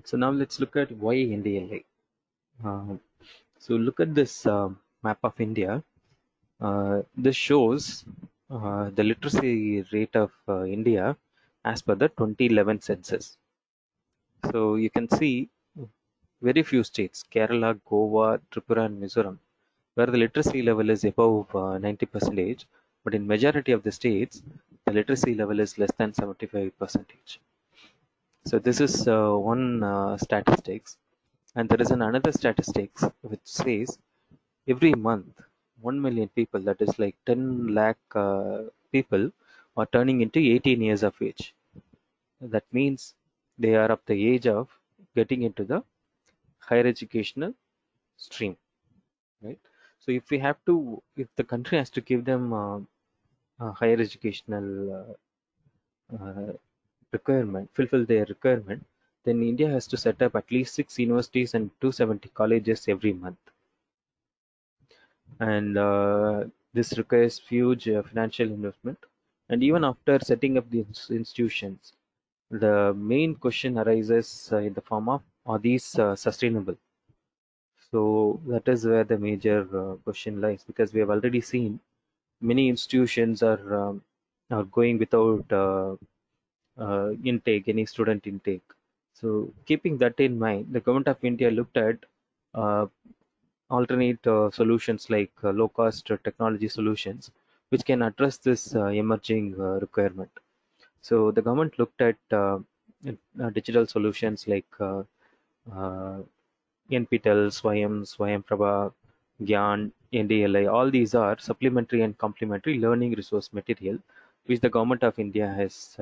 So now let's look at why NDLA. So look at this map of India. This shows the literacy rate of India as per the 2011 census. So you can see very few states, Kerala, Goa, Tripura and Mizoram, where the literacy level is above 90%, but in majority of the states, the literacy level is less than 75%. So this is one statistics, and there is another statistics which says every month 1 million people, that is like 10 lakh people, are turning into 18 years of age. That means they are of the age of getting into the higher educational stream, right? So if the country has to give them a higher educational requirement, fulfill their requirement, then India has to set up at least 6 universities and 270 colleges every month. And this requires huge financial investment. And even after setting up the institutions, the main question arises in the form of, are these sustainable? So that is where the major question lies, because we have already seen many institutions are going without intake, any student intake. So keeping that in mind, the government of India looked at uh, alternate solutions like low cost technology solutions which can address this emerging requirement. So the government looked at digital solutions like uh, NPTEL, Swayam, Swayamprabha, Gyan, NDLI. All these are supplementary and complementary learning resource material which the government of India has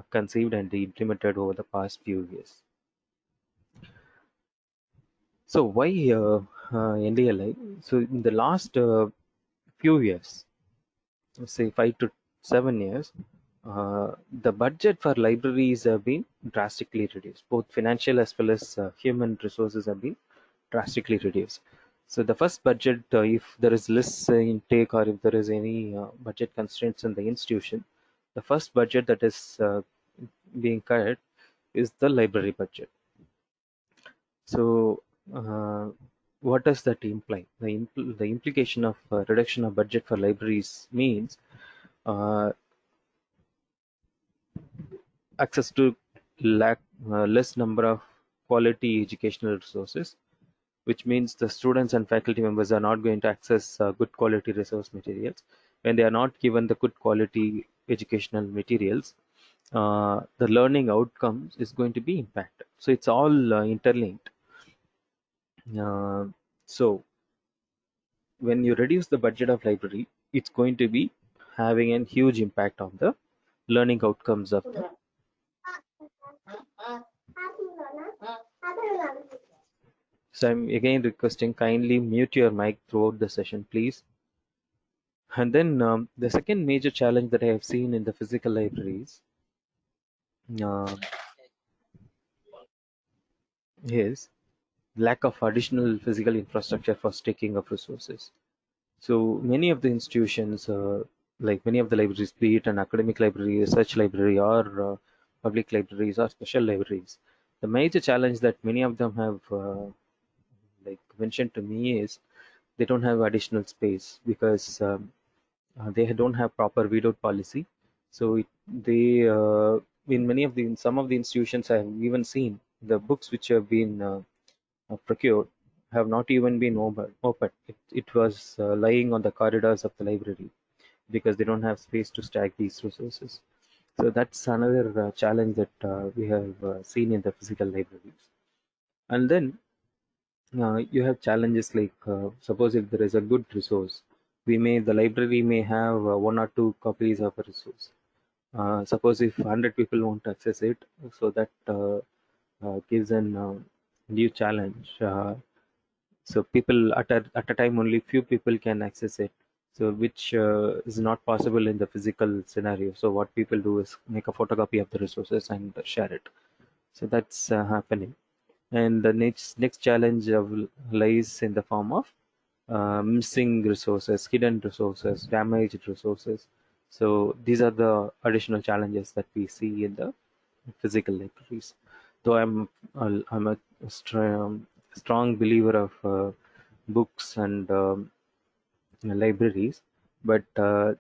conceived and implemented over the past few years. So why NDLI? So in the last few years, say 5 to 7 years, the budget for libraries have been drastically reduced. Both financial as well as human resources have been drastically reduced. So the first budget, if there is less intake or if there is any budget constraints in the institution, the first budget that is being cut is the library budget. So what does that imply? The implication of reduction of budget for libraries means uh, access to lack less number of quality educational resources, which means the students and faculty members are not going to access good quality resource materials. When they are not given the good quality educational materials, the learning outcomes is going to be impacted. So it's all interlinked. Uh, so when you reduce the budget of library, it's going to be having a huge impact on the learning outcomes of the. So I'm again requesting kindly mute your mic throughout the session, please. And then the second major challenge that I have seen in the physical libraries uh, is lack of additional physical infrastructure for staking of resources. So many of the institutions, like many of the libraries, be it an academic library, research library, or public libraries or special libraries, the major challenge that many of them have like mentioned to me is they don't have additional space because they don't have proper veto policy. So they in many of the in some of the institutions I have even seen the books which have been procured have not even been opened. It was lying on the corridors of the library because they don't have space to stack these resources. So that's another challenge that we have seen in the physical libraries. And then you have challenges like suppose if there is a good resource, the library may have one or two copies of a resource. Suppose if 100 people want to access it, so that gives an new challenge. So people at a time only few people can access it. So which is not possible in the physical scenario. So what people do is make a photocopy of the resources and share it. So that's happening. And the next challenge lies in the form of missing resources, hidden resources, damaged resources. So these are the additional challenges that we see in the physical libraries. though I'm a strong believer of books and libraries, but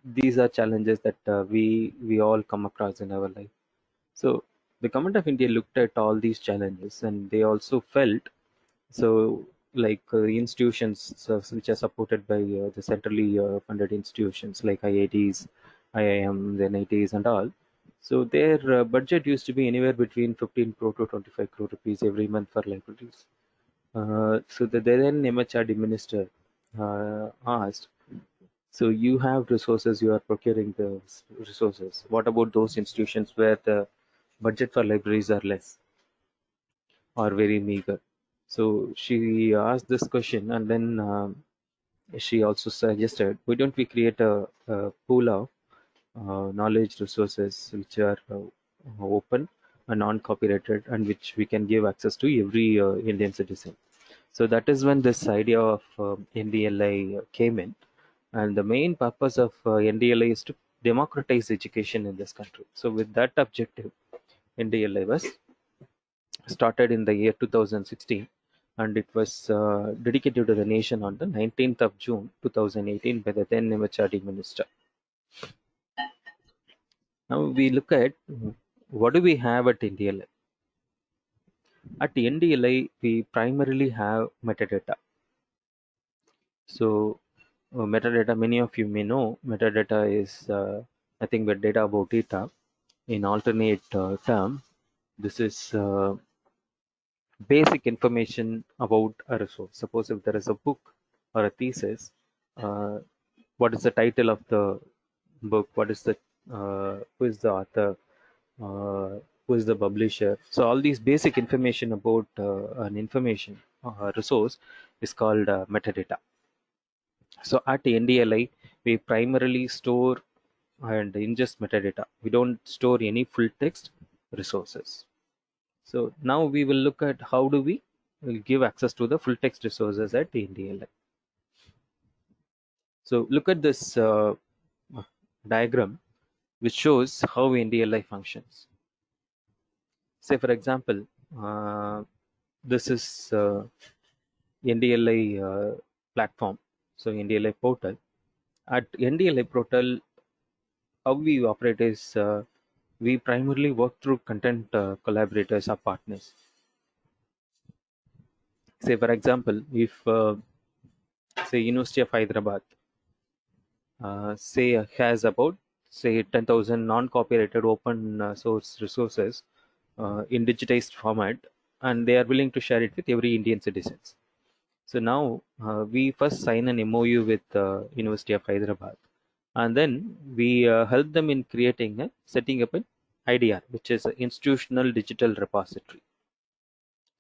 these are challenges that we all come across in our life. So the government of India looked at all these challenges, and they also felt so like institutions which are supported by the centrally funded institutions like IITs, IIMs, NITs, and all. So their budget used to be anywhere between 15 crore to 25 crore rupees every month for libraries. So the then MHRD minister asked, so you have resources, you are procuring the resources. What about those institutions where the budget for libraries are less or very meager? So she asked this question, and then she also suggested, why don't we create a pool of knowledge resources which are open and non-copyrighted, and which we can give access to every Indian citizen. So that is when this idea of NDLI came in, and the main purpose of NDLI is to democratize education in this country. So with that objective, NDLI was started in the year 2016, and it was dedicated to the nation on the 19th of June 2018 by the then MHRD minister. Now we look at what do we have at NDLI. At NDLI, we primarily have metadata. So metadata, many of you may know, metadata is nothing but data about data. In alternate term, this is basic information about a resource. Suppose if there is a book or a thesis, uh, what is the title of the book? What is the who is the author? Who is the publisher? So all these basic information about an information resource is called metadata. So at NDLI, we primarily store and ingest metadata. We don't store any full text resources. So now we will look at how do we will give access to the full text resources at NDLI. So look at this diagram which shows how NDLI functions. Say for example, this is NDLI platform, so NDLI portal. At NDLI portal, how we operate is we primarily work through content collaborators or partners. Say for example, if say University of Hyderabad say has about say 10,000 non-copyrighted open source resources in digitized format, and they are willing to share it with every Indian citizens. So now we first sign an MOU with University of Hyderabad, and then we help them in setting up an IDR, which is an institutional digital repository.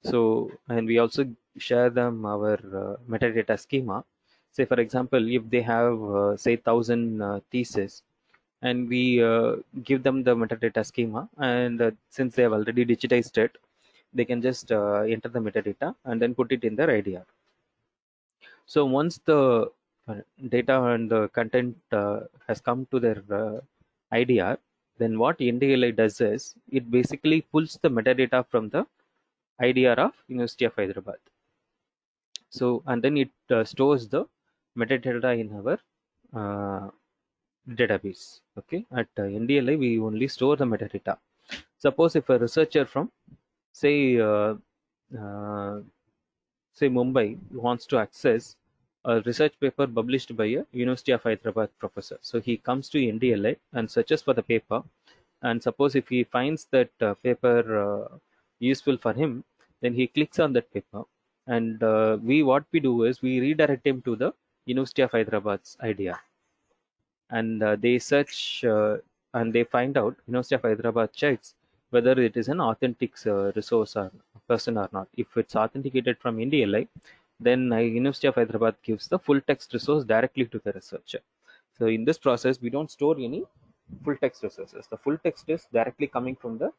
So, and we also share them our metadata schema. Say, for example, if they have say 1,000 thesis, and we give them the metadata schema, and since they have already digitized it, they can just enter the metadata and then put it in their IDR. So once the data and the content has come to their IDR, then what NDLI does is it basically pulls the metadata from the IDR of University of Hyderabad. So and then it stores the metadata in our uh, database. Okay, at NDLI we only store the metadata. Suppose if a researcher from say uh, say Mumbai wants to access a research paper published by a University of Hyderabad professor. So he comes to NDLI and searches for the paper. And suppose if he finds that paper useful for him, then he clicks on that paper. And we what we do is we redirect him to the University of Hyderabad's IDR. And they search and they find out, University of Hyderabad checks whether it is an authentic resource or person or not. If it's authenticated from NDLI, then University of Hyderabad gives the full text resource directly to the researcher. So in this process, we don't store any full text resources. The full text is directly coming from the.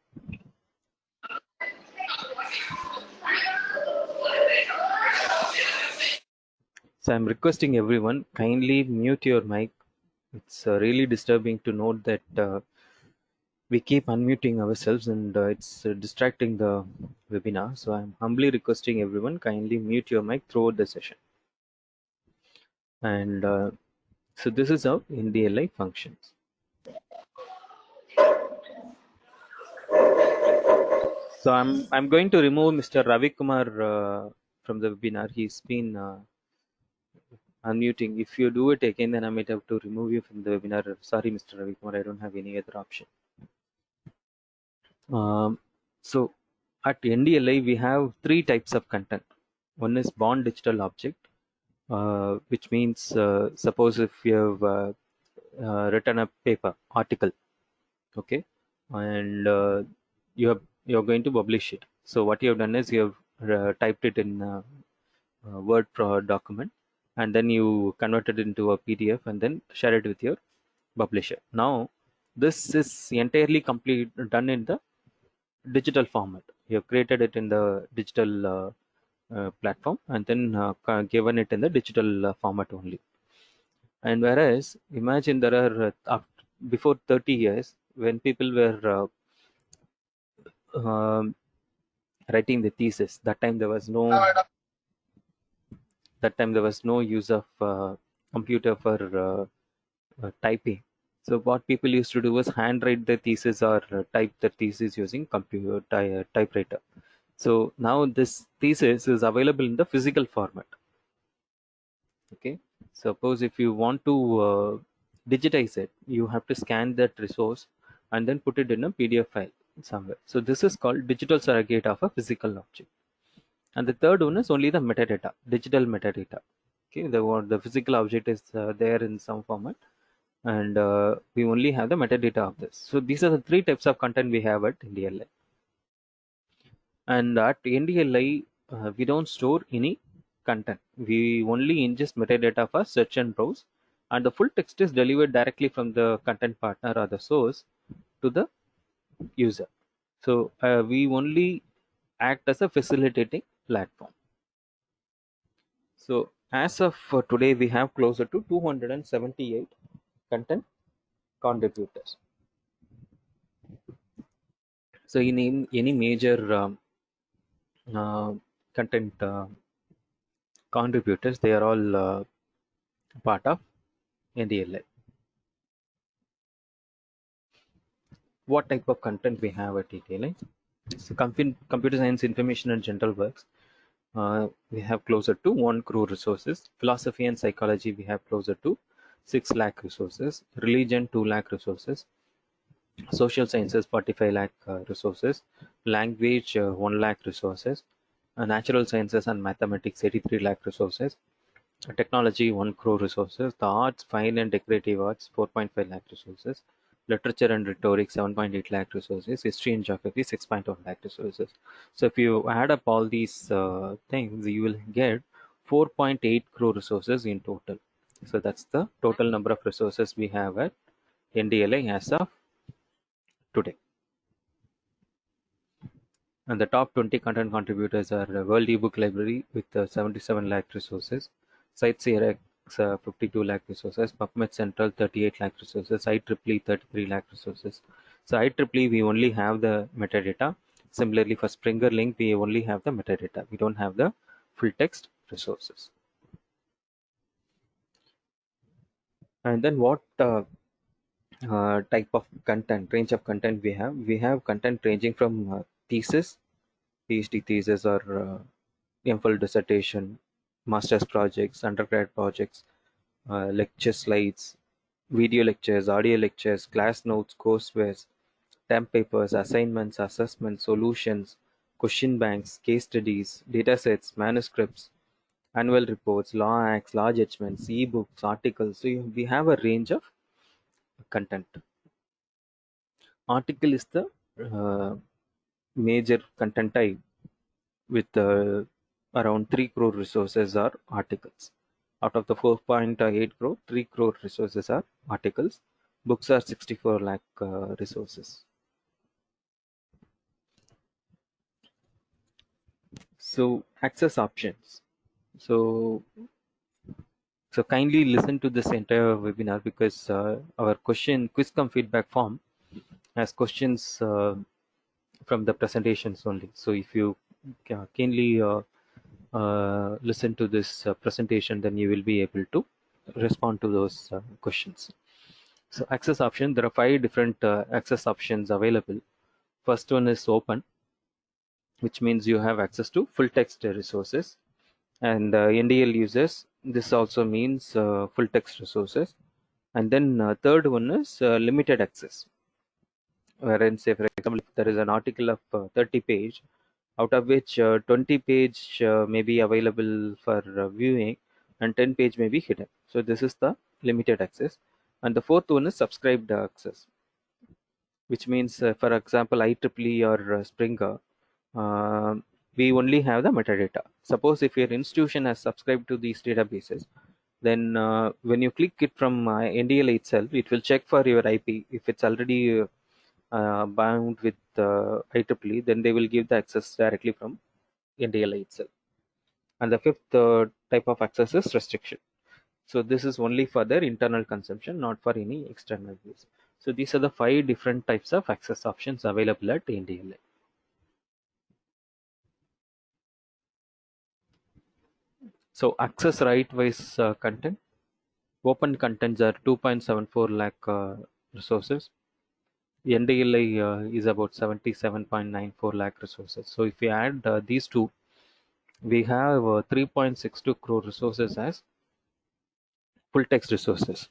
So I'm requesting everyone kindly mute your mic. It's really disturbing to note that we keep unmuting ourselves and it's distracting the webinar. So I'm humbly requesting everyone kindly mute your mic throughout the session. And so this is how NDLI functions. So I'm going to remove Mr. Ravi Kumar from the webinar. He's been unmuting. If you do it again, then I might have to remove you from the webinar. Sorry, Mr. Ravi Kumar, I don't have any other option. So at NDLI, we have three types of content. One is born digital object, which means suppose if you have written a paper article, okay, and you're going to publish it. So what you have done is you have typed it in Word document, and then you convert it into a PDF and then share it with your publisher. Now this is entirely complete done in the digital format. You have created it in the digital platform and then given it in the digital format only. And whereas imagine there are before 30 years when people were writing the thesis, that time there was no use of computer for typing. So what people used to do was handwrite the thesis or type the thesis using computer typewriter. So now this thesis is available in the physical format. Okay, suppose if you want to digitize it, you have to scan that resource and then put it in a PDF file somewhere. So this is called digital surrogate of a physical object. And the third one is only the metadata, digital metadata. Okay, the physical object is there in some format, and we only have the metadata of this. So these are the three types of content we have at NDLI. And at NDLI, we don't store any content. We only ingest metadata for search and browse, and the full text is delivered directly from the content partner or the source to the user. So we only act as a facilitating platform. So as of today, we have closer to 278 content contributors. So in any major content contributors, they are all part of NDLI. What type of content we have at NDLI? So computer science, information and general works, we have closer to 1 crore resources. Philosophy and psychology, we have closer to 6 lakh resources. Religion, 2 lakh resources. Social sciences, 45 lakh resources. Language, 1 lakh resources. Natural sciences and mathematics, 83 lakh resources. Technology, 1 crore resources. The arts, fine and decorative arts, 4.5 lakh resources. Literature and rhetoric, 7.8 lakh resources. History and geography, 6.1 lakh resources. So if you add up all these things, you will get 4.8 crore resources in total. So that's the total number of resources we have at NDLI as of today. And the top 20 content contributors are World eBook Library with 77 lakh resources, CiteSeerX 52 lakh resources, PubMed Central 38 lakh resources, IEEE 33 lakh resources. So IEEE we only have the metadata. Similarly for Springer Link we only have the metadata. We don't have the full text resources. And then what type of content, range of content we have? We have content ranging from thesis, PhD thesis or MPhil dissertation, master's projects, undergrad projects, lecture slides, video lectures, audio lectures, class notes, coursewares, temp papers, assignments, assessments, solutions, question banks, case studies, datasets, manuscripts, annual reports, law acts, law judgments, ebooks, articles. So we have a range of content. Article is the major content type with around 3 crore resources are articles. Out of the 4.8 crore, 3 crore resources are articles. Books are 64 lakh resources. So access options. So kindly listen to this entire webinar because our quiz cum feedback form as questions from the presentations only. So if you keenly listen to this presentation, then you will be able to respond to those questions. So access option, there are 5 different access options available. First one is open, which means you have access to full text resources. And NDL users, this also means full text resources. And then third one is limited access, wherein say for example if there is an article of 30 page, out of which 20 page may be available for viewing and 10 page may be hidden. So this is the limited access. And the fourth one is subscribed access, which means for example IEEE or Springer, uh, we only have the metadata. Suppose if your institution has subscribed to these databases, then when you click it from NDL itself, it will check for your IP. If it's already bound with IEEE, then they will give the access directly from NDL itself. And the fifth type of access is restriction. So this is only for their internal consumption, not for any external use. So these are the 5 different types of access options available at NDLA. So access right-wise content. Open contents are 2.74 lakh resources. NDLI is about 77.94 lakh resources. So if we add these two, we have 3.62 crore resources as full text resources.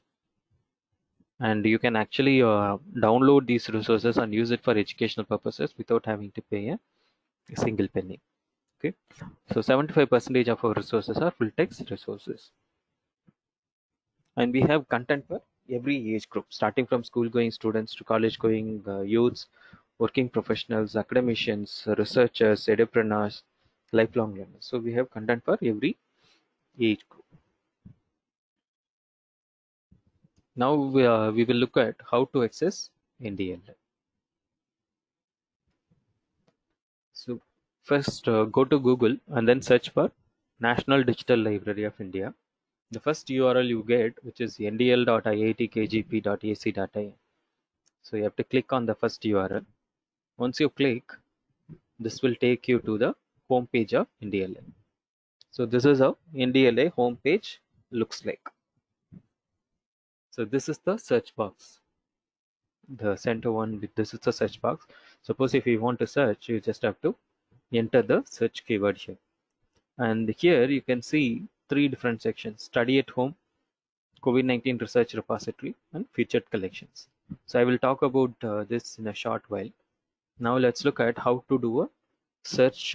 And you can actually download these resources and use it for educational purposes without having to pay a single penny. Okay, so 75% of our resources are full text resources. And we have content for every age group, starting from school going students to college going youths, working professionals, academicians, researchers, entrepreneurs, lifelong learners. So we have content for every age group. Now we will look at how to access NDL. So first go to Google and then search for National Digital Library of India. The first URL you get, which is ndl.iitkgp.ac.in. So you have to click on the first URL. Once you click, this will take you to the home page of NDLA. So this is how NDLA home page looks like. So this is the search box. The center one, this is the search box. Suppose if you want to search, you just have to enter the search keyword here. And here you can see 3 different sections: study at home, COVID-19 research repository, and featured collections. So I will talk about this in a short while. Now let's look at how to do a search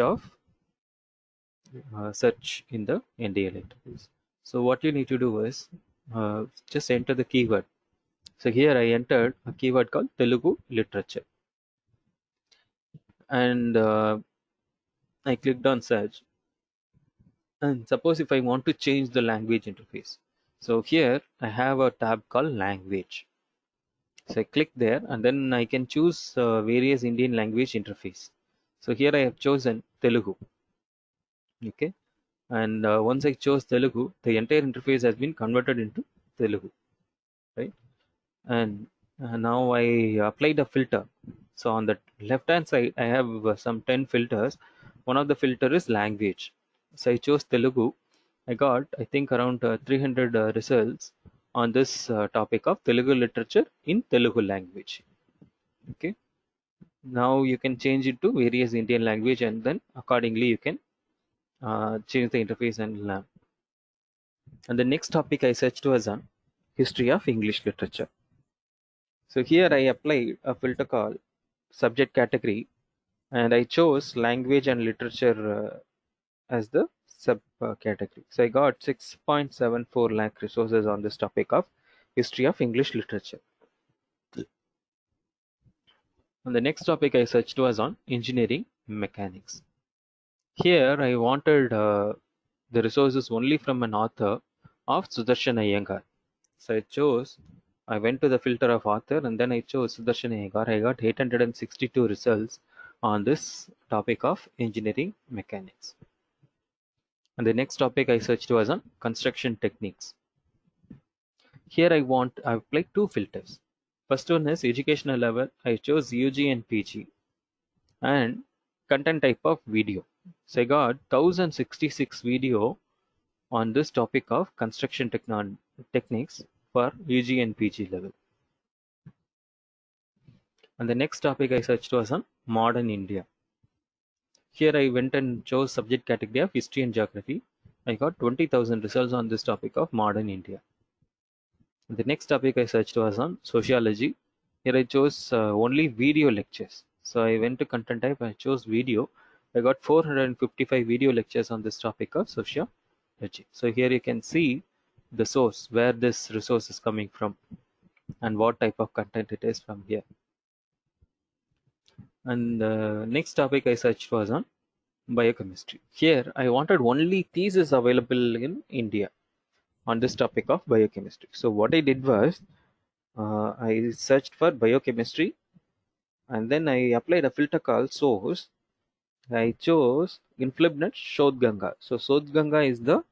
in the NDL interface. So what you need to do is just enter the keyword. So here I entered a keyword called Telugu literature, and I clicked on search. And suppose if I want to change the language interface, so here I have a tab called language. So I click there and then I can choose various Indian language interface. So here I have chosen Telugu. Okay, and once I chose Telugu, the entire interface has been converted into Telugu, right? And now I applied a filter. So on the left hand side, I have some 10 filters. One of the filter is language. So I chose Telugu. I got, I think, around 300 results on this topic of Telugu literature in Telugu language. Okay. Now you can change it to various Indian language, and then accordingly you can change the interface and learn. And the next topic I searched was on history of English literature. So here I applied a filter called subject category, and I chose language and literature as the sub category. So I got 6.74 lakh resources on this topic of history of English literature. And the next topic I searched was on engineering mechanics. Here I wanted the resources only from an author of Sudarshan Iyengar. So I went to the filter of author and then I chose Sudarshan Iyengar. I got 862 results on this topic of engineering mechanics. And the next topic I searched was on construction techniques. Here I've applied 2 filters. First one is educational level. I chose UG and PG, and content type of video. So I got 1066 video on this topic of construction techniques for UG and PG level. And the next topic I searched was on modern India. Here I went and chose subject category of history and geography. I got 20,000 results on this topic of modern India. The next topic I searched was on sociology. Here I chose only video lectures. So I went to content type, I chose video. I got 455 video lectures on this topic of sociology. So here you can see the source, where this resource is coming from and what type of content it is from here. And the next topic I searched was on biochemistry. Here I wanted only thesis available in India on this topic of biochemistry. So what I did was I searched for biochemistry, and then I applied a filter called source. I chose Inflibnet Shodhganga. So Shodhganga is the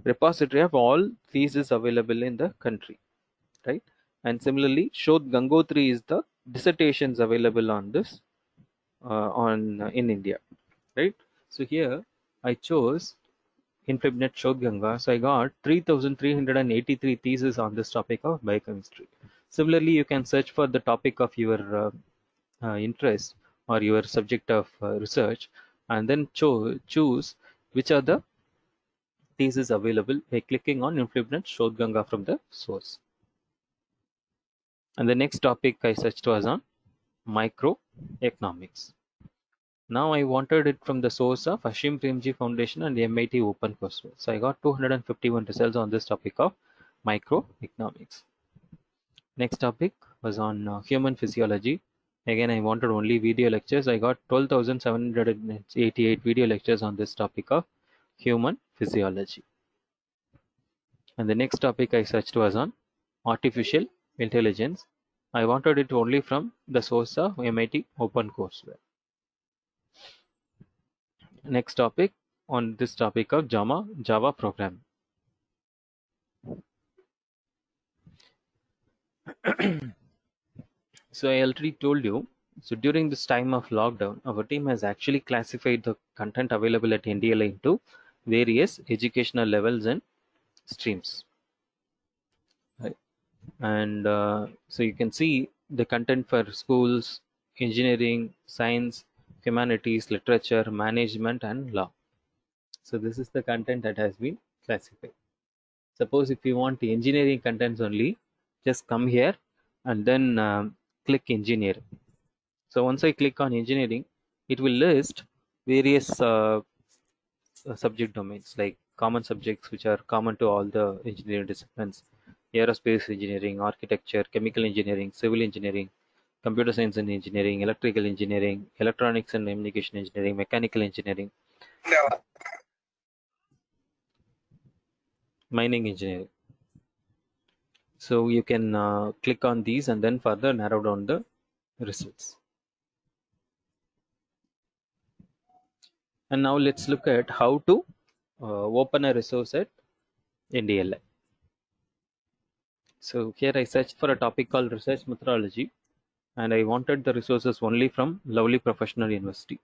repository of all theses available in the country, right? And similarly, Shodh Gangotri is the dissertations available on this in India, right? So here I chose Inflibnet Shodhganga. So I got 3,383 theses on this topic of biochemistry. Similarly, you can search for the topic of your interest or your subject of research, and then choose which are the theses available by clicking on Inflibnet Shodhganga from the source. And the next topic I searched was on microeconomics. Now I wanted it from the source of Ashim Premji Foundation and MIT OpenCourseWare. So I got 251 results on this topic of microeconomics. Next topic was on human physiology. Again, I wanted only video lectures. I got 12,788 video lectures on this topic of human physiology. And the next topic I searched was on artificial intelligence. I wanted it only from the source of MIT OpenCourseWare. Next topic on this topic of Java programming. So I already told you, so during this time of lockdown, our team has actually classified the content available at NDLA into various educational levels and streams. Right? And so you can see the content for schools, engineering, science, humanities, literature, management, and law. So this is the content that has been classified. Suppose if you want the engineering contents only, just come here and then click engineering. So once I click on engineering, it will list various subject domains, like common subjects which are common to all the engineering disciplines: aerospace engineering, architecture, chemical engineering, civil engineering, computer science and engineering, electrical engineering, electronics and communication engineering, mechanical engineering, mining engineering. So you can click on these and then further narrow down the results. And now let's look at how to open a resource at NDLA. So here I searched for a topic called research methodology, and I wanted the resources only from Lovely Professional University.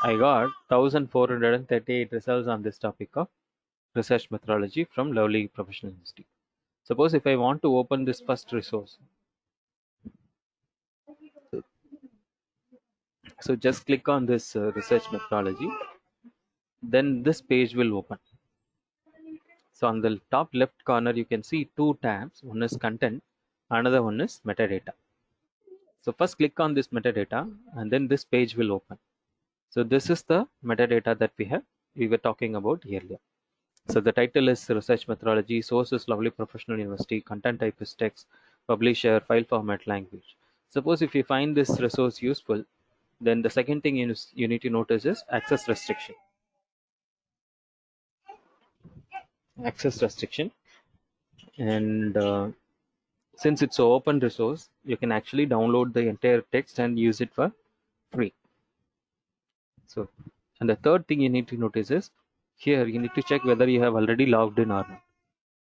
I got 1,438 results on this topic of research methodology from Lovely Professional University. Suppose if I want to open this first resource, so just click on this research methodology, then this page will open. So on the top left corner, you can see two tabs. One is content, another one is metadata. So first click on this metadata, and then this page will open. So this is the metadata that we were talking about earlier. So the title is research methodology, source is Lovely Professional University, content type is text, publisher, file format, language. Suppose if you find this resource useful, then the second thing you need to notice is access restriction. Access restriction, and since it's an open resource, you can actually download the entire text and use it for free. So, and the third thing you need to notice is here you need to check whether you have already logged in or not.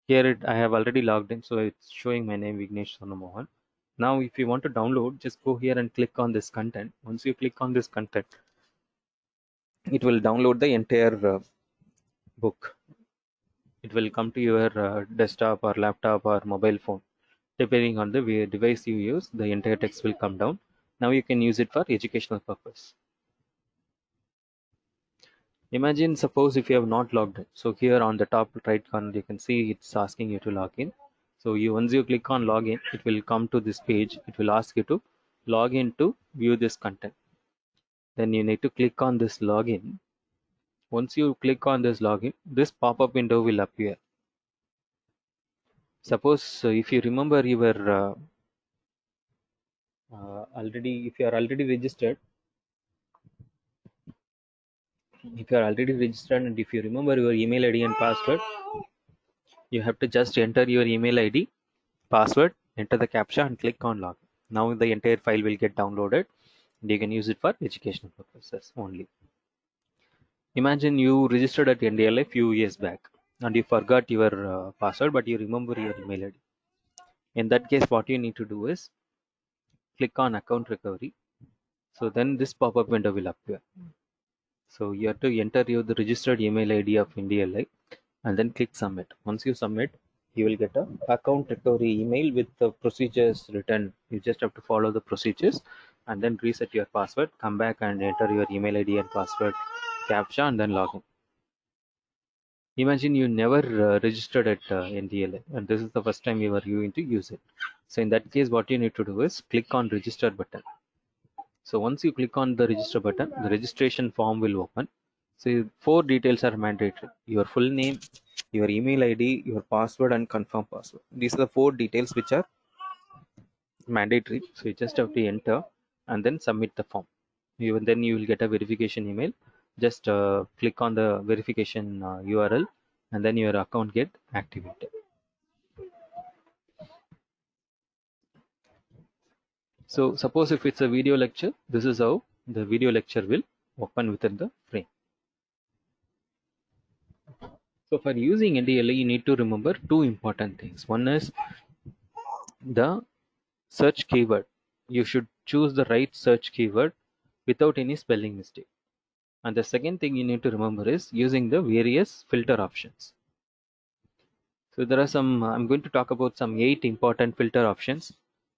Here I have already logged in, so it's showing my name Vignesh Sonamohan. Now, if you want to download, just go here and click on this content. Once you click on this content, it will download the entire book. It will come to your desktop or laptop or mobile phone. Depending on the device you use, the entire text will come down. Now you can use it for educational purpose. Imagine, suppose if you have not logged in. So here on the top right corner, you can see it's asking you to log in. So once you click on login, it will come to this page. It will ask you to log in to view this content. Then you need to click on this login. Once you click on this login, this pop-up window will appear. Suppose if you remember you were if you are already registered, and if you remember your email ID and password, you have to just enter your email ID, password, enter the captcha and click on login. Now the entire file will get downloaded and you can use it for educational purposes only. Imagine you registered at NDLA few years back and you forgot your password, but you remember your email ID. In that case, what you need to do is click on account recovery. So then this pop-up window will appear. So you have to enter the registered email ID of NDLA and then click submit. Once you submit, you will get a account recovery email with the procedures written. You just have to follow the procedures and then reset your password, come back and enter your email ID and password captcha and then log in. Imagine you never registered at NDLA and this is the first time you are going to use it. So in that case, what you need to do is click on register button. So once you click on the register button, the registration form will open. So 4 details are mandatory: your full name, your email ID, your password and confirm password. These are the 4 details which are mandatory. So you just have to enter and then submit the form. Then you will get a verification email. Just click on the verification URL and then your account get activated. So suppose if it's a video lecture, this is how the video lecture will open within the frame. So for using NDLA, you need to remember 2 important things. One is the search keyword. You should choose the right search keyword without any spelling mistake. And the second thing you need to remember is using the various filter options. So there are I'm going to talk about some 8 important filter options.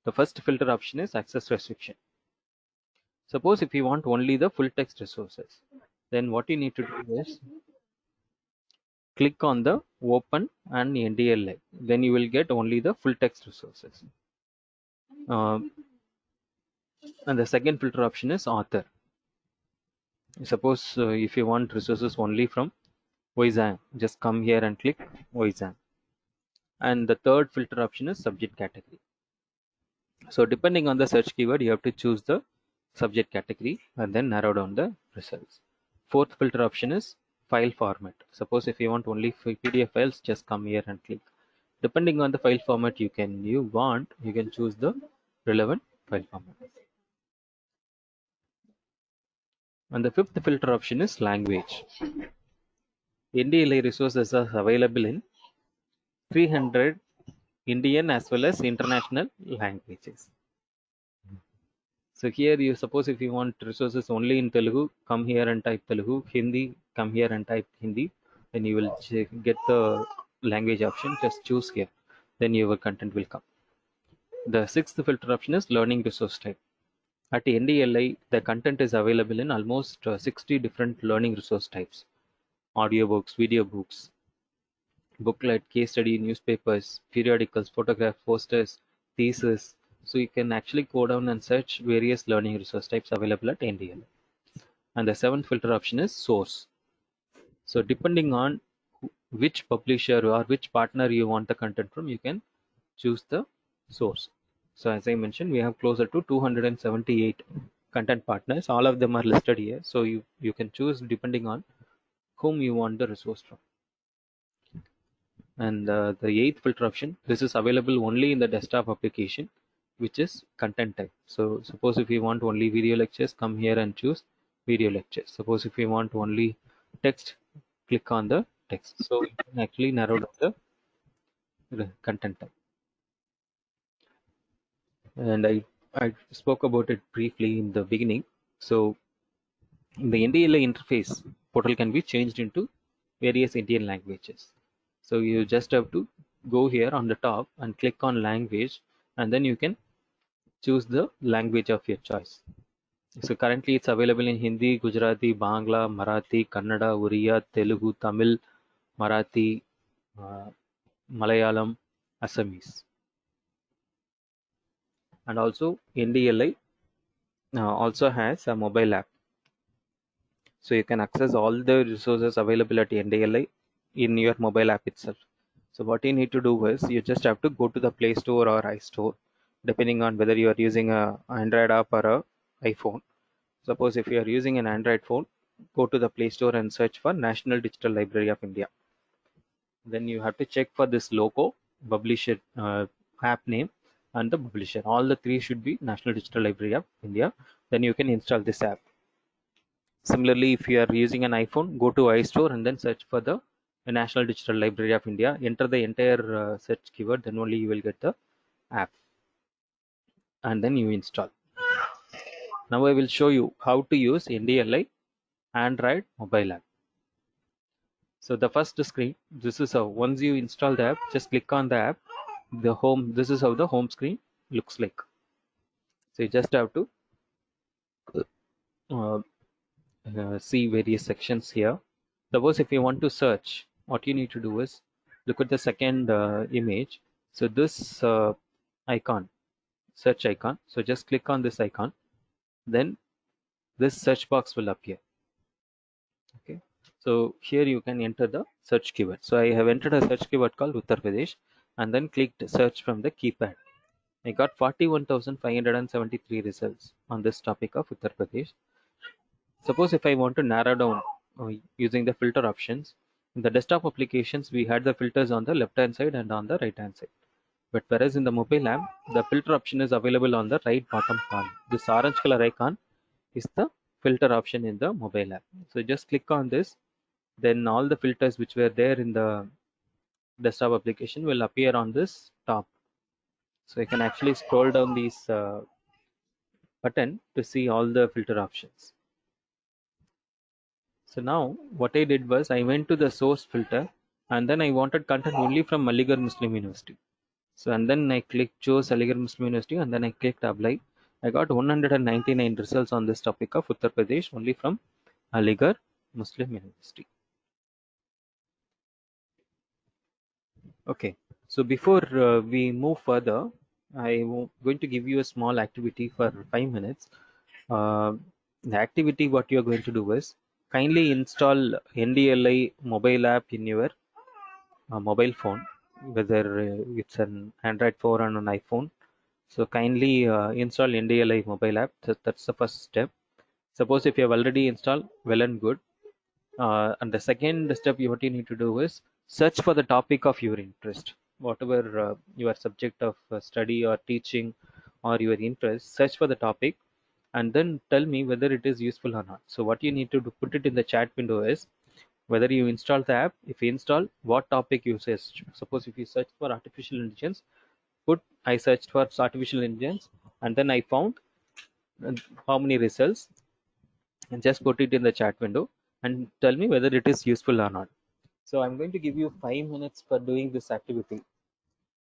The first filter option is access restriction. Suppose if you want only the full text resources, then what you need to do is click on the open and NDLA. Then you will get only the full text resources. And the second filter option is author. Suppose if you want resources only from Voizang, just come here and click Voizang. And the third filter option is subject category. So depending on the search keyword, you have to choose the subject category and then narrow down the results. Fourth filter option is file format. Suppose if you want only PDF files, just come here and click. Depending on the file format you can choose the relevant file format. And the fifth filter option is language. NDLA resources are available in 300 Indian as well as international languages. So here you suppose if you want resources only in Telugu, come here and type Telugu. Hindi, come here and type Hindi. Then you will get the language option. Just choose here. Then your content will come. The sixth filter option is learning resource type. At NDLI, the content is available in almost 60 different learning resource types: audiobooks, video books, booklet, case study, newspapers, periodicals, photographs, posters, thesis. So you can actually go down and search various learning resource types available at NDLI. And the seventh filter option is source. So depending on which publisher or which partner you want the content from, you can choose the source. So as I mentioned, we have closer to 278 content partners. All of them are listed here. So you can choose depending on whom you want the resource from. And the eighth filter option, this is available only in the desktop application, which is content type. So suppose if you want only video lectures, come here and choose video lectures. Suppose if you want only text, click on the text. So you can actually narrow down the content type. And I spoke about it briefly in the beginning. So the NDLA interface portal can be changed into various Indian languages. So you just have to go here on the top and click on language, and then you can choose the language of your choice. So currently it's available in Hindi, Gujarati, Bangla, Marathi, Kannada, Oriya, Telugu, Tamil, Marathi, uh, Malayalam, Assamese, and also NDLI also has a mobile app. So you can access all the resources available at NDLI in your mobile app itself. So what you need to do is you just have to go to the Play Store or iStore, depending on whether you are using a Android app or a iPhone. Suppose if you are using an Android phone, go to the Play Store and search for National Digital Library of India. Then you have to check for this logo, publisher, app name, and the publisher. All the three should be National Digital Library of India. Then you can install this app. Similarly, if you are using an iPhone, go to iStore and then search for the National Digital Library of India. Enter the entire search keyword, then only you will get the app, and then you install. Now I will show you how to use NDLI Android mobile app. So the first screen, this is how once you install the app, just click on the app. The home, this is how the home screen looks like. So you just have to uh, see various sections here. Suppose if you want to search, what you need to do is look at the second image. So this icon, search icon. So just click on this icon. Then this search box will appear. Okay. So here you can enter the search keyword. So I have entered a search keyword called Uttar Pradesh and then clicked search from the keypad. I got 41,573 results on this topic of Uttar Pradesh. Suppose if I want to narrow down using the filter options, in the desktop applications we had the filters on the left hand side and on the right hand side. But whereas in the mobile app, the filter option is available on the right bottom corner. This orange color icon is the filter option in the mobile app. So just click on this, then all the filters which were there in the desktop application will appear on this top. So you can actually scroll down these button to see all the filter options. So now what I did was I went to the source filter and then I wanted content only from Aligarh Muslim University. So and then I clicked choose Aligarh Muslim University and then I clicked apply. I got 199 results on this topic of Uttar Pradesh only from Aligarh Muslim University. Okay, so before we move further, I'm going to give you a small activity for 5 minutes. Uh, the activity what you are going to do is kindly install NDLI mobile app in your mobile phone, whether it's an Android phone or an iPhone. So kindly install NDLI mobile app. That's the first step. Suppose if you have already installed, well and good. And the second step what you need to do is search for the topic of your interest. Whatever your subject of study or teaching or your interest, search for the topic and then tell me whether it is useful or not. So what you need to do, put it in the chat window is whether you install the app. If you install, what topic you search. Suppose if you search for artificial intelligence, put I searched for artificial intelligence and then I found how many results, and just put it in the chat window and tell me whether it is useful or not. So I'm going to give you 5 minutes for doing this activity.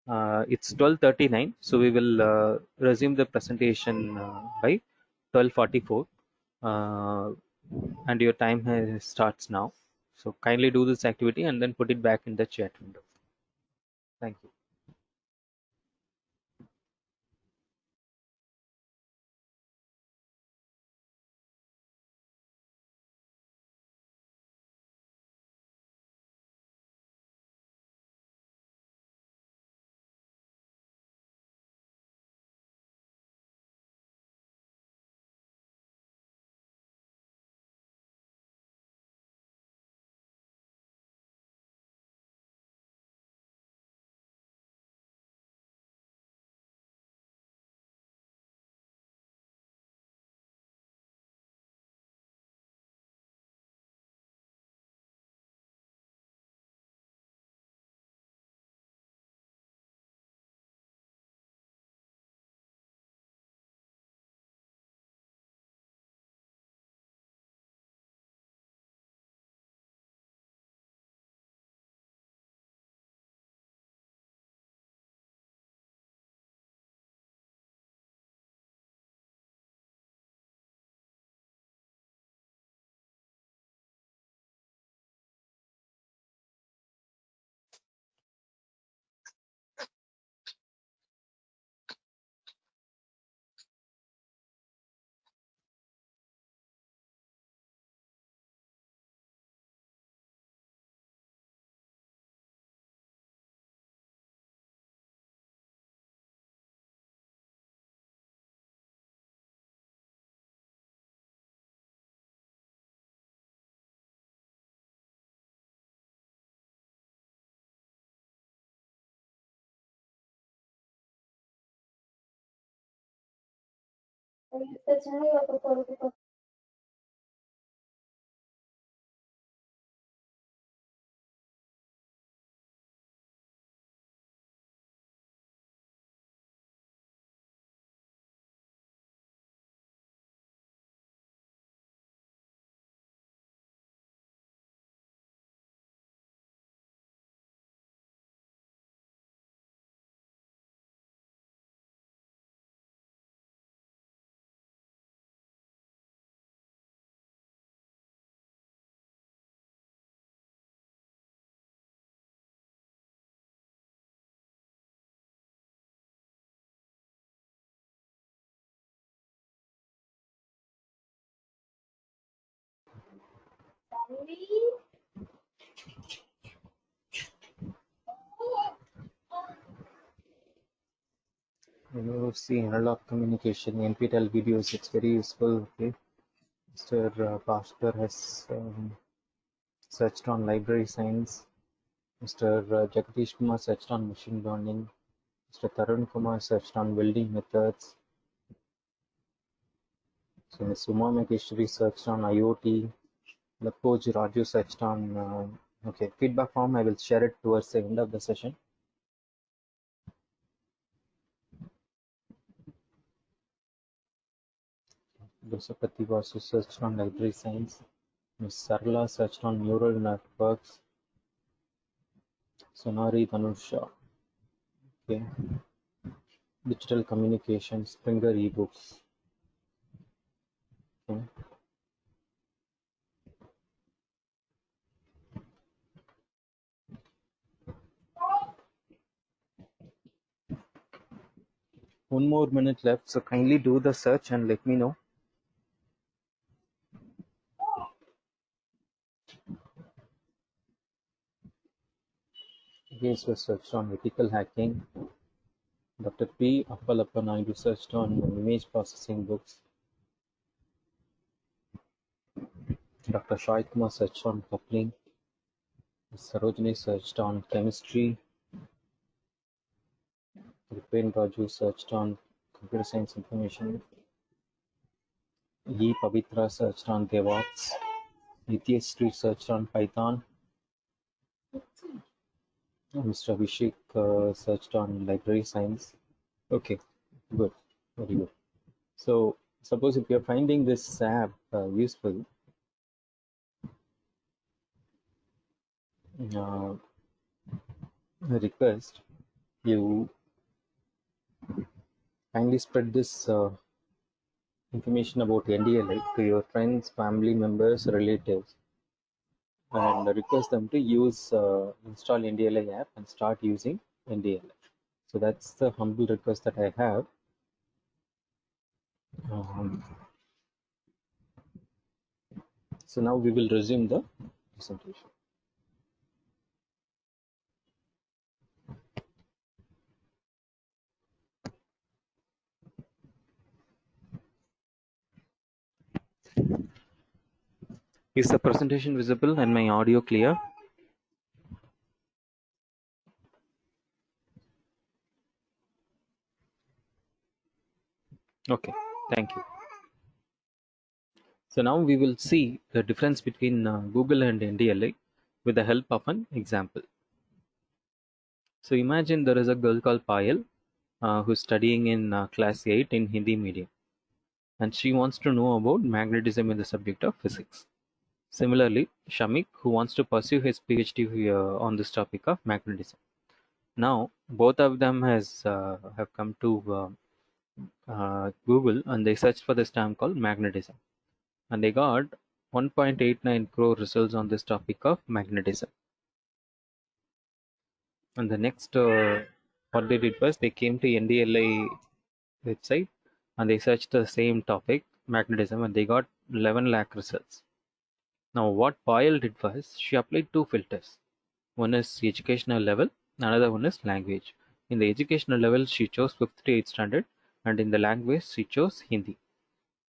It's 12:39, so we will resume the presentation by 12:44, uh, and your time starts now. So kindly do this activity and then put it back in the chat window. Thank you. You see analog communication, NPTEL videos, it's very useful. Okay. Mr. Bhaskar has searched on library science. Mr. Jagadish Kumar searched on machine learning. Mr. Tarun Kumar searched on welding methods. So Ms. Suma Maheshwari searched on IoT. Lapoj Raju searched on, okay, feedback form. I will share it towards the end of the session. Dosapati Vasu searched on library science. Ms. Sarla searched on neural networks. Sonari Dhanusha, okay. Digital communication, Springer ebooks. Okay. One more minute left, so kindly do the search and let me know. Again, was searched on ethical hacking. Dr. P. Appalappa Naidu searched on image processing books. Dr. Shahid Kumar searched on coupling. Sarojini searched on chemistry. Rupen Raju searched on computer science information. E. Pavitra searched on DevOps. Nitya Street searched on Python. Mr. Abhishek searched on library science. Okay, good, very good. So suppose if you're finding this app useful, I request you kindly spread this information about NDLA to your friends, family members, relatives, and request them to use install NDLA app and start using NDLA. So that's the humble request that I have. So now we will resume the presentation. Is the presentation visible and my audio clear? Okay, thank you. So now we will see the difference between Google and NDLA with the help of an example. So imagine there is a girl called Payal who's studying in class 8 in Hindi medium, and she wants to know about magnetism in the subject of physics. Similarly, Shamik, who wants to pursue his PhD on this topic of magnetism. Now, both of them have come to Google and they searched for this term called magnetism, and they got 1.89 crore results on this topic of magnetism. And the next, what they did was they came to NDLA website and they searched the same topic, magnetism, and they got 11 lakh results. Now, what Payal did was she applied two filters. One is educational level, another one is language. In the educational level, she chose 5th to 8th standard, and in the language, she chose Hindi.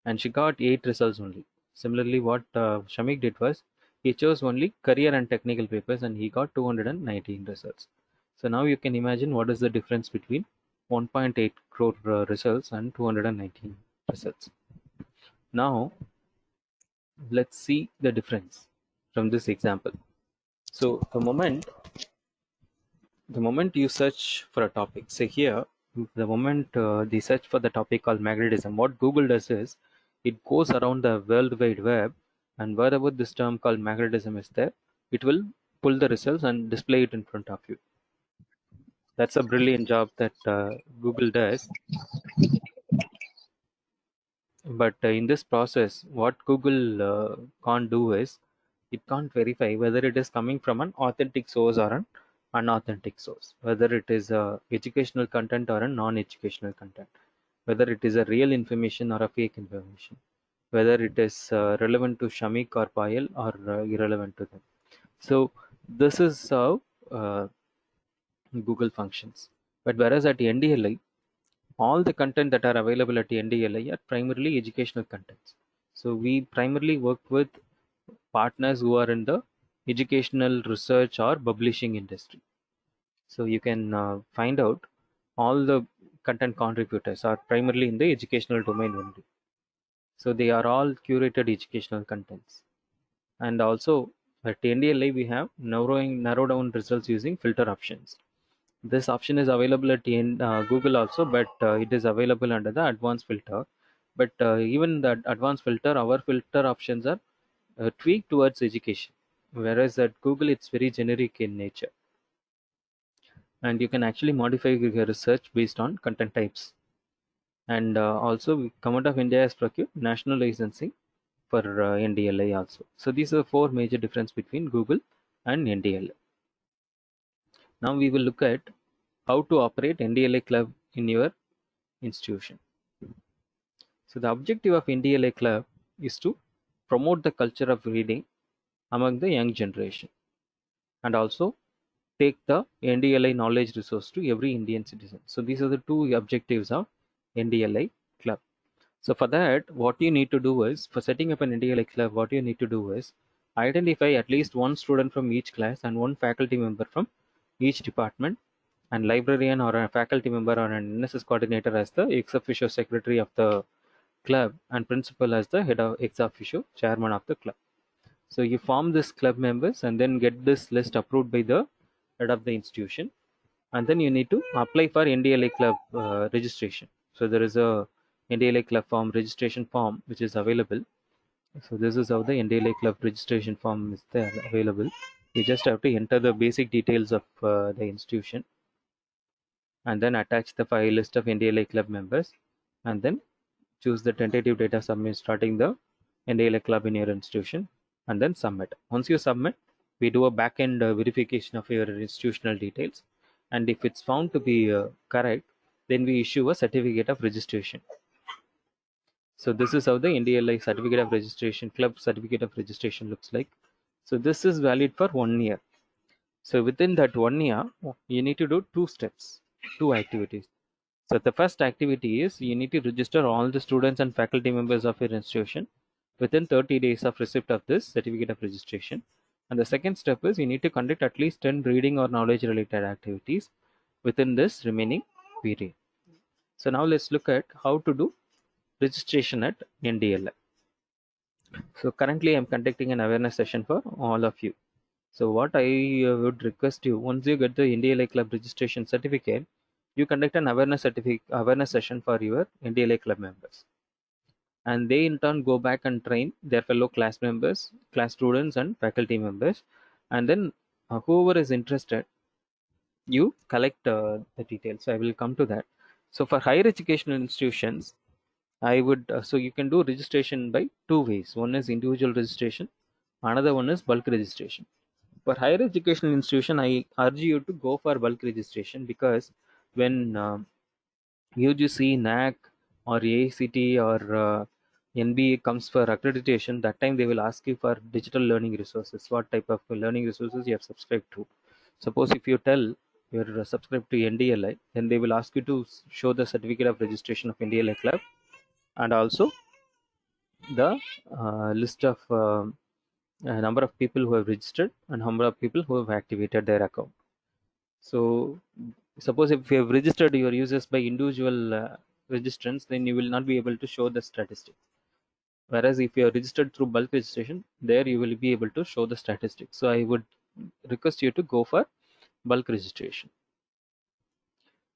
And she got 8 results only. Similarly, what Shamik did was he chose only career and technical papers and he got 219 results. So now you can imagine what is the difference between 1.8 crore results and 219 results. Now let's see the difference from this example. So the moment you search for a topic, say here, the moment they search for the topic called magnetism, what Google does is it goes around the World Wide Web, and wherever this term called magnetism is there, it will pull the results and display it in front of you. That's a brilliant job that Google does. But in this process, what Google can't do is it can't verify whether it is coming from an authentic source or an unauthentic source, whether it is educational content or a non-educational content, whether it is a real information or a fake information, whether it is relevant to Shamik or Payal or irrelevant to them. So this is how Google functions. But whereas at NDLI, all the content that are available at NDLI are primarily educational contents. So we primarily work with partners who are in the educational research or publishing industry. So you can find out all the content contributors are primarily in the educational domain only. So they are all curated educational contents. And also at NDLI we have narrow down results using filter options. This option is available at Google also, but it is available under the advanced filter. But even the advanced filter, our filter options are tweaked towards education, whereas at Google it's very generic in nature, and you can actually modify your research based on content types. And also, Government of India has procured national licensing for NDLI also. So these are four major difference between Google and NDLI. Now we will look at how to operate NDLI club in your institution. So the objective of NDLA Club is to promote the culture of reading among the young generation, and also take the NDLI knowledge resource to every Indian citizen. So these are the two objectives of NDLI Club. So for that, what you need to do is, for setting up an NDLI Club, what you need to do is identify at least one student from each class and one faculty member from each department, and librarian or a faculty member or an NSS coordinator as the ex officio secretary of the club, and principal as the head of ex officio chairman of the club. So you form this club members and then get this list approved by the head of the institution, and then you need to apply for NDLA club registration. So there is a NDLA club form registration form which is available. So this is how the NDLA club registration form is there available. You just have to enter the basic details of the institution, and then attach the file list of NDLA club members, and then choose the tentative data submit starting the NDLA club in your institution, and then submit. Once you submit, we do a back-end verification of your institutional details, and if it's found to be correct, then we issue a certificate of registration. So this is how the NDLI certificate of registration, club certificate of registration looks like. So this is valid for 1 year. So within that 1 year, you need to do two steps, two activities. So the first activity is you need to register all the students and faculty members of your institution within 30 days of receipt of this certificate of registration. And the second step is you need to conduct at least 10 reading or knowledge related activities within this remaining period. So now let's look at how to do registration at NDLI. So currently I'm conducting an awareness session for all of you. So what I would request you, once you get the NDLA Club registration certificate, you conduct an awareness session for your NDLA Club members, and they in turn go back and train their fellow class members, class students, and faculty members, and then whoever is interested, you collect the details. So I will come to that. So for higher educational institutions, I would so you can do registration by two ways. One is individual registration, another one is bulk registration. For higher educational institution, I urge you to go for bulk registration, because when UGC, NAC, or AICT or NBA comes for accreditation, that time they will ask you for digital learning resources. What type of learning resources you have subscribed to? Suppose if you tell you're subscribed to NDLI, then they will ask you to show the certificate of registration of NDLI club, and also the list of number of people who have registered and number of people who have activated their account. So suppose if you have registered your users by individual registrants, then you will not be able to show the statistics. Whereas if you are registered through bulk registration, there you will be able to show the statistics. So I would request you to go for bulk registration.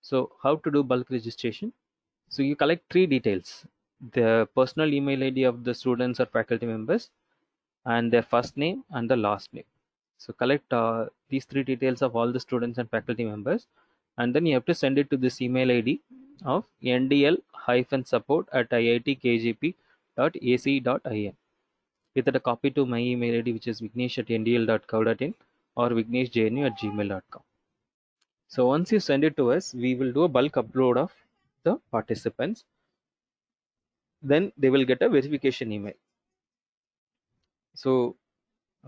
So how to do bulk registration? So you collect three details: the personal email ID of the students or faculty members, and their first name and the last name. So collect these three details of all the students and faculty members, and then you have to send it to this email ID of ndl-support@iitkgp.ac.in with a copy to my email ID, which is vignesh@ndl.gov.in or vigneshjnu@gmail.com. So once you send it to us, we will do a bulk upload of the participants. Then they will get a verification email. So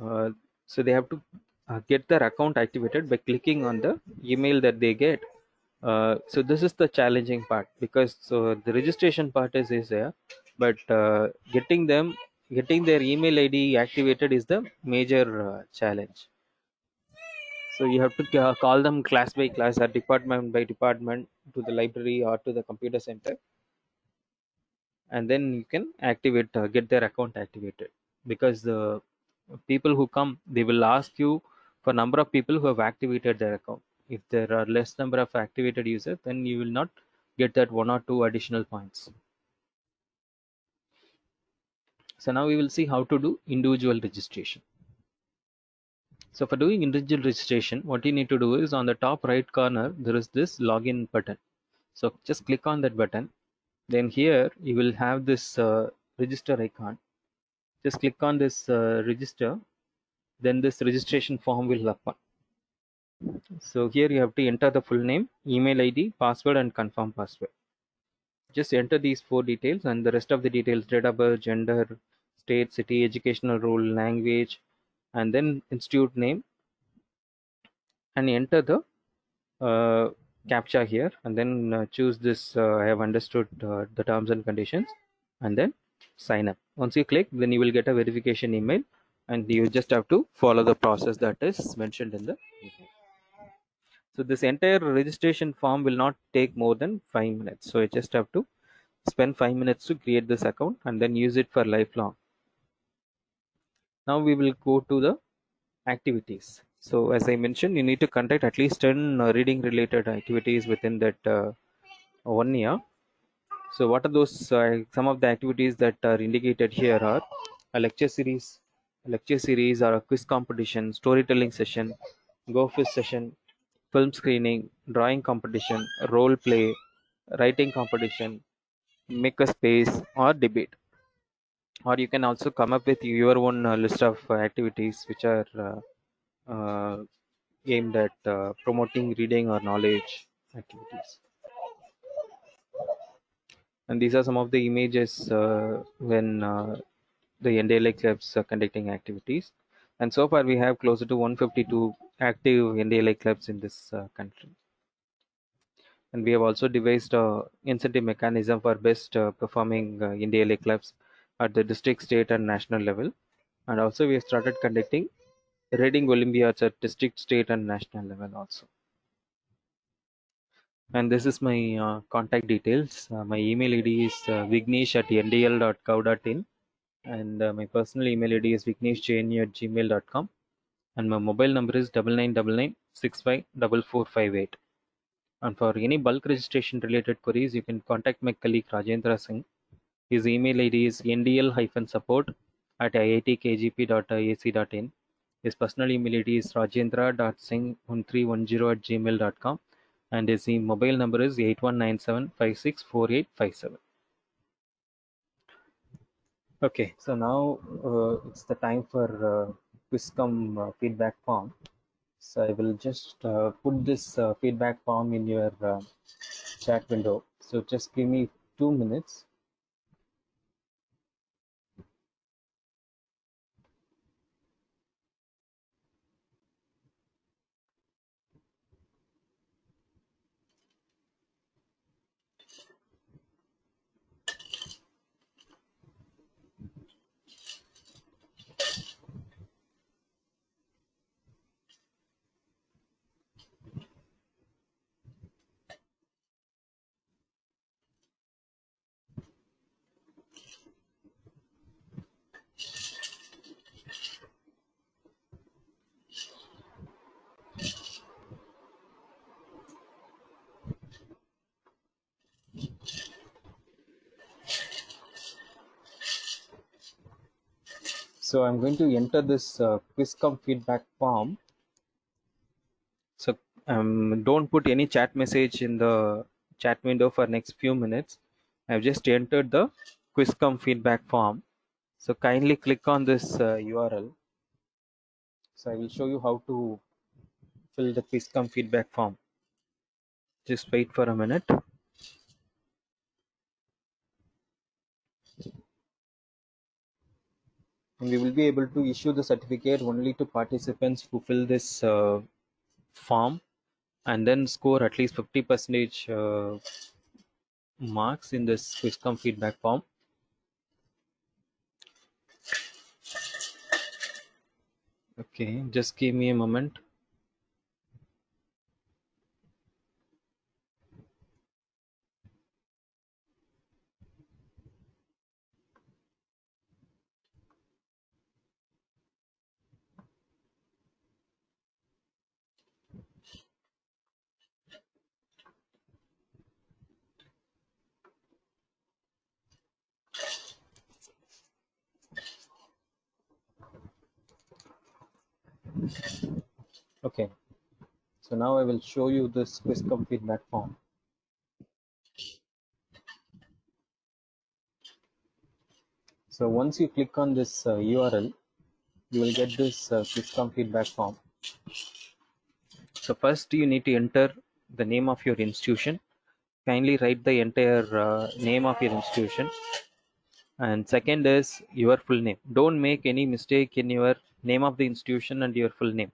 uh, so they have to get their account activated by clicking on the email that they get. So this is the challenging part, because so the registration part is there, but getting their email ID activated is the major challenge. So you have to call them class by class or department by department to the library or to the computer center, and then you can activate get their account activated. Because the people who come, they will ask you for number of people who have activated their account. If there are less number of activated users, then you will not get that one or two additional points. So now we will see how to do individual registration. So for doing individual registration, what you need to do is, on the top right corner there is this login button. So just click on that button. Then here you will have this register icon. Just click on this register. Then this registration form will open. So here you have to enter the full name, email ID, password, and confirm password. Just enter these four details, and the rest of the details: date of birth, gender, state, city, educational role, language, and then institute name, and enter the uh, captcha here, and then choose this I have understood the terms and conditions, and then sign up. Once you click, then you will get a verification email, and you just have to follow the process that is mentioned in the email. So this entire registration form will not take more than 5 minutes. So you just have to spend 5 minutes to create this account and then use it for lifelong. Now we will go to the activities. So as I mentioned, you need to conduct at least 10 reading related activities within that 1 year. So what are those? Some of the activities that are indicated here are a lecture series or a quiz competition, storytelling session, go quiz session, film screening, drawing competition, role play, writing competition, make a space, or debate. Or you can also come up with your own list of activities which are aimed at promoting reading or knowledge activities. And these are some of the images when the NDLA clubs are conducting activities. And so far we have closer to 152 active NDLA clubs in this country. And we have also devised a incentive mechanism for best performing NDLA clubs at the district, state, and national level. And also we have started conducting reading Olympiads at district, state, and national level also. And this is my contact details. My email ID is vignesh@ndl.gov.in, and my personal email ID is vigneshjnu@gmail.com, and my mobile number is 9999654458. And for any bulk registration related queries, you can contact my colleague Rajendra Singh. His email ID is ndl-support@iitkgp.ac.in. His personal email ID is rajendra.singh1310@gmail.com, and his mobile number is 8197564857. Okay, so now it's the time for Quizcom feedback form. So I will just put this feedback form in your chat window. So just give me 2 minutes. So I'm going to enter this Quizcom feedback form. So don't put any chat message in the chat window for next few minutes. I've just entered the Quizcom feedback form. So kindly click on this URL. So I will show you how to fill the Quizcom feedback form. Just wait for a minute. And we will be able to issue the certificate only to participants who fill this form and then score at least 50% marks in this Quizcom feedback form. Okay, just give me a moment. Okay, so now I will show you this Quizcom feedback form. So once you click on this URL, you will get this Quizcom feedback form. So first you need to enter the name of your institution. Kindly write the entire name of your institution. And second is your full name. Don't make any mistake in your name of the institution and your full name.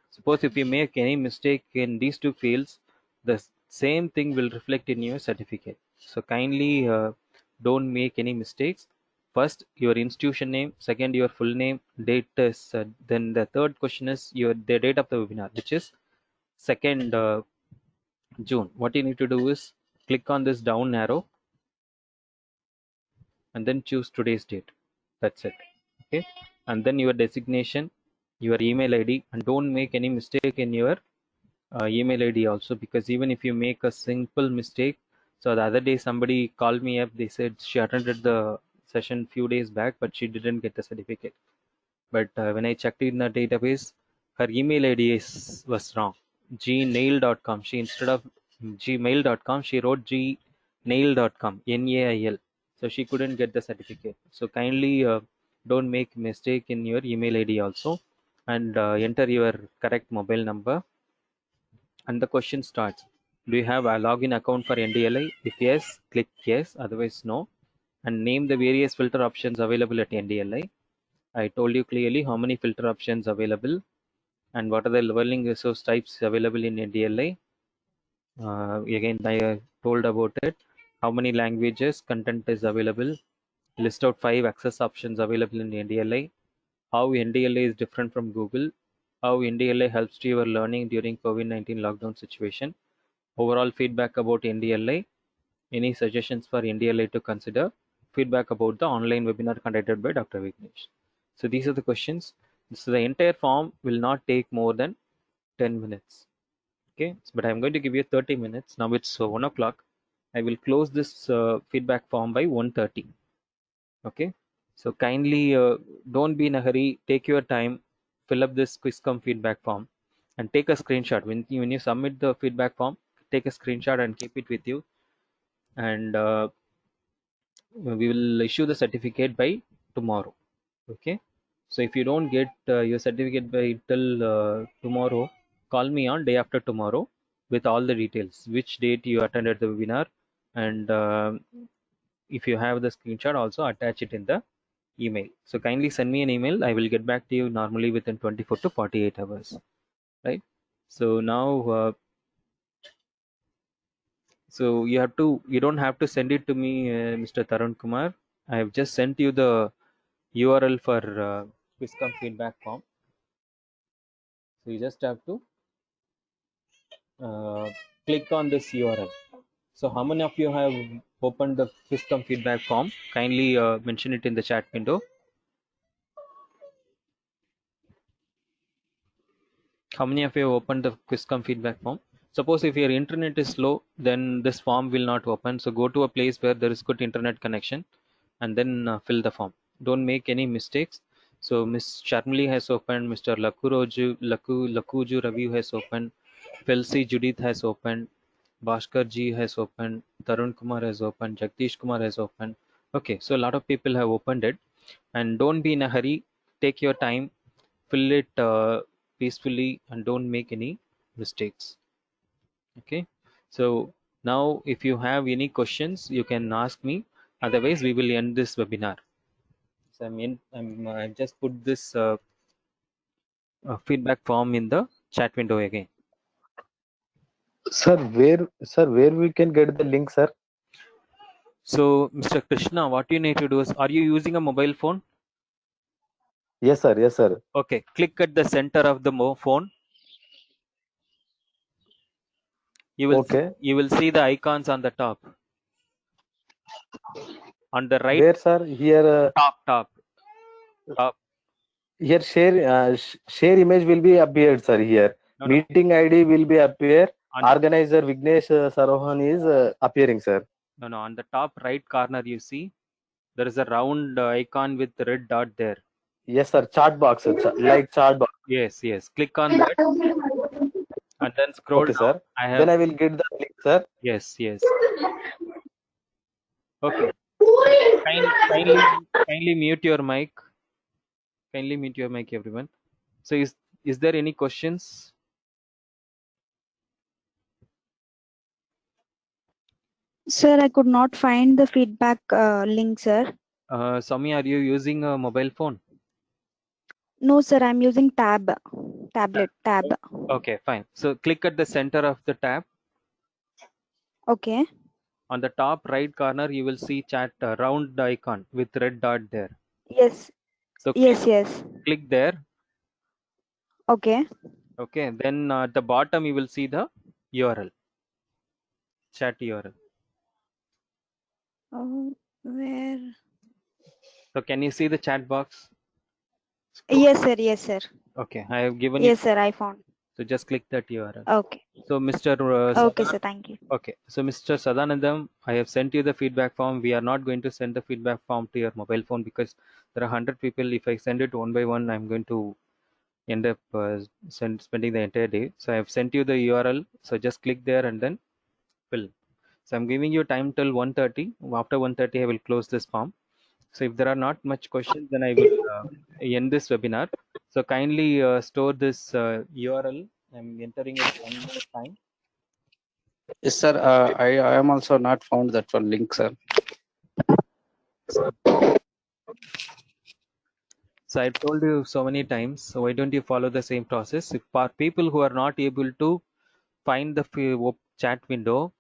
Suppose if you make any mistake in these two fields, the same thing will reflect in your certificate. So kindly don't make any mistakes. First, your institution name. Second, your full name. Date is then the third question is the date of the webinar, which is 2nd June. What you need to do is click on this down arrow and then choose today's date. That's it. Okay, and then your designation, your email ID, and don't make any mistake in your email ID also, because even if you make a simple mistake. So the other day somebody called me up, they said she attended the session few days back but she didn't get the certificate. But when I checked in the database, her email ID was wrong. Gnail.com. She instead of gmail.com, she wrote gnail.com, Nail. So she couldn't get the certificate. So kindly don't make mistake in your email ID also, and enter your correct mobile number. And the question starts: do you have a login account for NDLI? If yes, click yes. Otherwise, no. And name the various filter options available at NDLI. I told you clearly how many filter options available and what are the learning resource types available in NDLI. Again, I told about it. How many languages content is available. List out 5 access options available in NDLI. How NDLI is different from Google. How NDLI helps to your learning during COVID-19 lockdown situation. Overall feedback about NDLI. Any suggestions for NDLI to consider. Feedback about the online webinar conducted by Dr. Vignesh. So these are the questions. So the entire form will not take more than 10 minutes. Okay, but I'm going to give you 30 minutes. Now it's 1 o'clock. I will close this feedback form by 1:30. Okay, so kindly don't be in a hurry. Take your time, fill up this Quizcom feedback form and take a screenshot. When you submit the feedback form, take a screenshot and keep it with you. And we will issue the certificate by tomorrow. Okay, so if you don't get your certificate by till tomorrow, call me on day after tomorrow with all the details, which date you attended the webinar, and if you have the screenshot, also attach it in the email. So kindly send me an email. I will get back to you normally within 24 to 48 hours, right? So now so you don't have to send it to me, Mr. Tarun Kumar. I have just sent you the URL for Quizcom feedback form. So you just have to click on this URL. So how many of you have opened the Quizcom feedback form? Kindly mention it in the chat window. How many of you have opened the Quizcom feedback form? Suppose if your internet is slow, then this form will not open. So go to a place where there is good internet connection and then fill the form. Don't make any mistakes. So Ms. Sharmili has opened, Mr. Lakuju Ravi has opened, Felsi Judith has opened, Bhaskar Ji has opened, Tarun Kumar has opened, Jagdish Kumar has opened. Okay, so a lot of people have opened it, and don't be in a hurry. Take your time, fill it peacefully, and don't make any mistakes. Okay, so now if you have any questions, you can ask me. Otherwise, we will end this webinar. So I've just put this feedback form in the chat window again. Sir, where we can get the link, sir? So Mr. Krishna, what you need to do is, are you using a mobile phone? Yes, sir. Yes, sir. Okay, click at the center of the phone. Okay. You will see the icons on the top. On the right, Where, sir? Here, top. here share image will be appeared, sir. Here No, no, meeting ID will be appear. on the Organizer Vignesh Sarohan is appearing, sir. no, on the top right corner, you see there is a round icon with the red dot there. Yes, sir. Chart box, sir. Like chart box. Yes, yes. Click on that and then scroll Okay, down. sir. I Then have, I will get the link, sir. yes, yes. Okay. So kindly mute your mic. Kindly mute your mic, everyone. So is there any questions? Sir, I could not find the feedback link, sir. Sami, are you using a mobile phone? No, sir, I'm using tablet. Okay, fine. So click at the center of the tab. Okay. On the top right corner, you will see chat round icon with red dot there. Yes, So yes. click there. Okay. Okay, then at the bottom you will see the URL, chat URL. Oh, where? So can you see the chat box? Yes, sir. Okay, I have given you. Yes, sir, I found. So just click that URL. Okay. So Mr. Okay, sir, thank you. Okay, so Mr. Sadanandam, I have sent you the feedback form. We are not going to send the feedback form to your mobile phone because there are 100 people. If I send it one by one, I'm going to end up spending the entire day. So I have sent you the URL. So just click there and then fill. So I'm giving you time till 1:30. After 1:30, I will close this form. So if there are not much questions, then I will end this webinar. So kindly store this URL. I'm entering it one more time. Yes, sir. I am also not found that one link, sir. So I told you so many times. So why don't you follow the same process? If for people who are not able to find the chat window,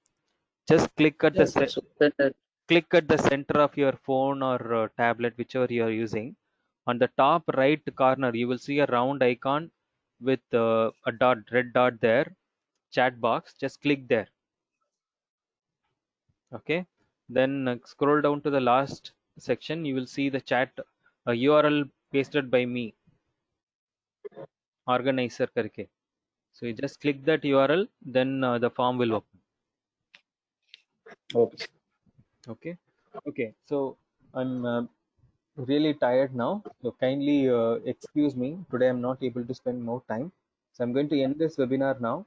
just click at Yes, sir. click at the center of your phone or tablet, whichever you are using. On the top right corner, you will see a round icon with a red dot there, chat box. Just click there. Okay. Then scroll down to the last section. You will see the chat URL pasted by me, organizer करके. So you just click that URL, then the form will open. Okay. Okay. Okay. So I'm really tired now. So kindly excuse me. Today I'm not able to spend more time. So I'm going to end this webinar now.